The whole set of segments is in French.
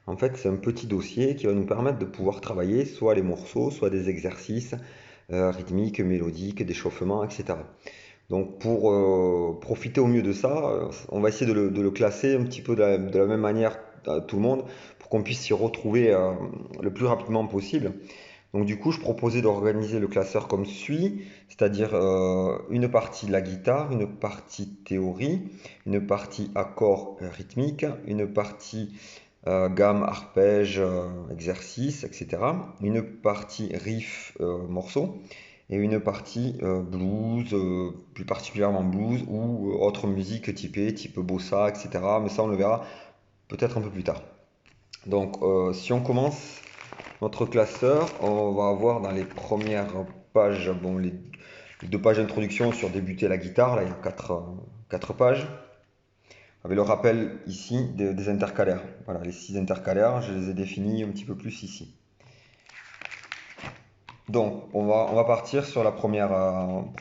En fait, c'est un petit dossier qui va nous permettre de pouvoir travailler soit les morceaux, soit des exercices rythmiques, mélodiques, d'échauffement, etc. Donc pour profiter au mieux de ça, on va essayer de le classer un petit peu de la même manière à tout le monde pour qu'on puisse s'y retrouver le plus rapidement possible. Donc du coup, je proposais d'organiser le classeur comme suit, c'est-à-dire une partie la guitare, une partie théorie, une partie accord rythmique, une partie gamme, arpège, exercice, etc. Une partie riff, morceau, et une partie blues, plus particulièrement blues, ou autre musique type bossa, etc. Mais ça, on le verra peut-être un peu plus tard. Donc, si on commence notre classeur, on va avoir dans les premières pages, bon, les deux pages d'introduction sur débuter la guitare, là il y a quatre pages, avec le rappel ici des intercalaires. Voilà, les 6 intercalaires, je les ai définis un petit peu plus ici. Donc, on va partir sur la première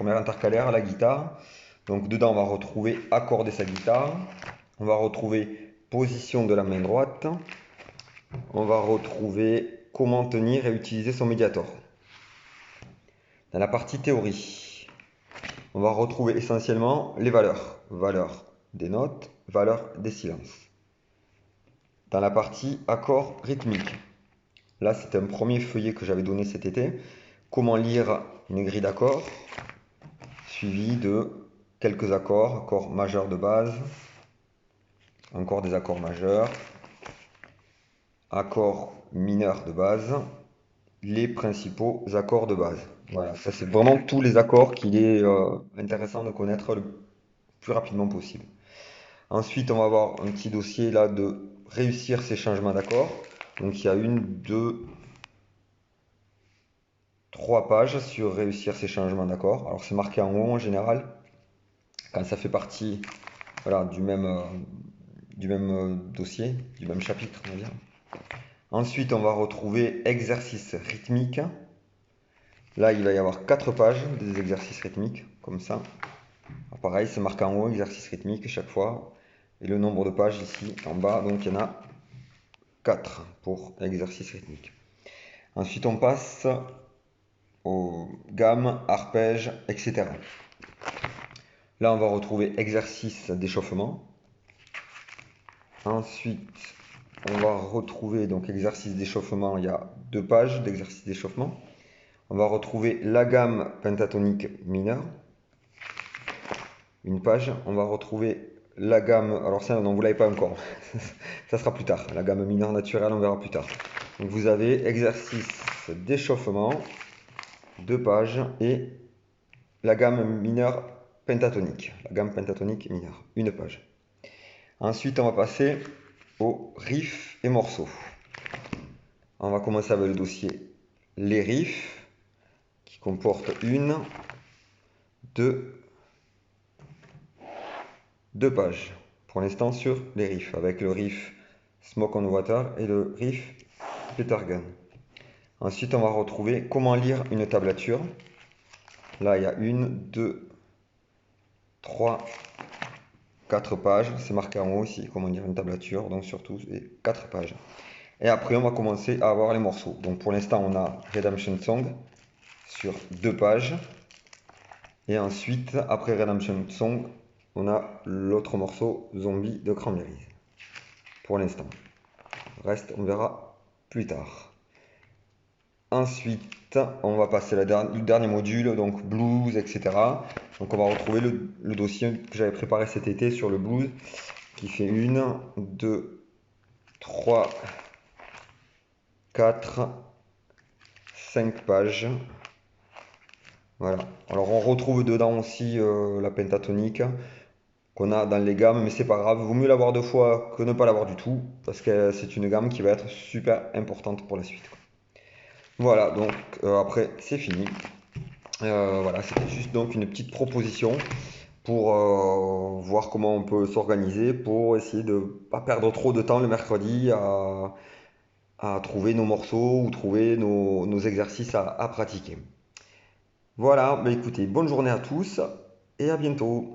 intercalaire, la guitare. Donc, dedans, on va retrouver accorder sa guitare. On va retrouver position de la main droite. On va retrouver comment tenir et utiliser son médiator. Dans la partie théorie, on va retrouver essentiellement les valeurs. Valeurs des notes, valeurs des silences. Dans la partie accords rythmiques, là c'était un premier feuillet que j'avais donné cet été. Comment lire une grille d'accords, suivi de quelques accords, accords majeurs de base, encore des accords majeurs, accords mineurs de base, les principaux accords de base. Voilà, ça c'est vraiment tous les accords qu'il est intéressant de connaître le plus rapidement possible. Ensuite, on va avoir un petit dossier là de réussir ces changements d'accords. Donc il y a 1, 2, 3 pages sur réussir ces changements d'accords. Alors c'est marqué en haut en général, quand ça fait partie voilà, du même dossier, du même chapitre, on va dire. Ensuite, on va retrouver exercices rythmiques. Là, il va y avoir 4 pages des exercices rythmiques, comme ça. Alors, pareil, c'est marqué en haut, exercice rythmique chaque fois. Et le nombre de pages ici en bas, donc il y en a 4 pour exercice rythmique. Ensuite, on passe aux gammes, arpèges, etc. Là, on va retrouver exercice d'échauffement. Ensuite, on va retrouver donc exercice d'échauffement. Il y a 2 pages d'exercice d'échauffement. On va retrouver la gamme pentatonique mineure. Une page. On va retrouver la gamme. Alors ça, non, vous l'avez pas encore. Ça sera plus tard. La gamme mineure naturelle, on verra plus tard. Donc vous avez exercice d'échauffement, 2 pages, et la gamme mineure pentatonique. La gamme pentatonique mineure, une page. Ensuite, on va passer aux riffs et morceaux. On va commencer avec le dossier les riffs, qui comporte 1, 2, 2 pages. Pour l'instant sur les riffs, avec le riff Smoke on Water et le riff Peter Gunn. Ensuite, on va retrouver comment lire une tablature. Là, il y a 1, 2, 3, 4 pages. C'est marqué en haut aussi, comment lire une tablature. Donc, surtout, c'est 4 pages. Et après, on va commencer à avoir les morceaux. Donc, pour l'instant, on a Redemption Song sur 2 pages. Et ensuite, après Redemption Song, on a l'autre morceau, Zombie de Cranberries. Pour l'instant. Le reste, on verra plus tard. Ensuite, on va passer le dernier module, donc blues, etc. Donc on va retrouver le dossier que j'avais préparé cet été sur le blues, qui fait 1, 2, 3, 4, 5 pages. Voilà. Alors on retrouve dedans aussi la pentatonique qu'on a dans les gammes, mais c'est pas grave. Vaut mieux l'avoir 2 fois que ne pas l'avoir du tout, parce que c'est une gamme qui va être super importante pour la suite. Voilà, donc après c'est fini. Voilà, c'était juste donc une petite proposition pour voir comment on peut s'organiser pour essayer de ne pas perdre trop de temps le mercredi à trouver nos morceaux ou trouver nos exercices à pratiquer. Voilà, bah écoutez, bonne journée à tous et à bientôt.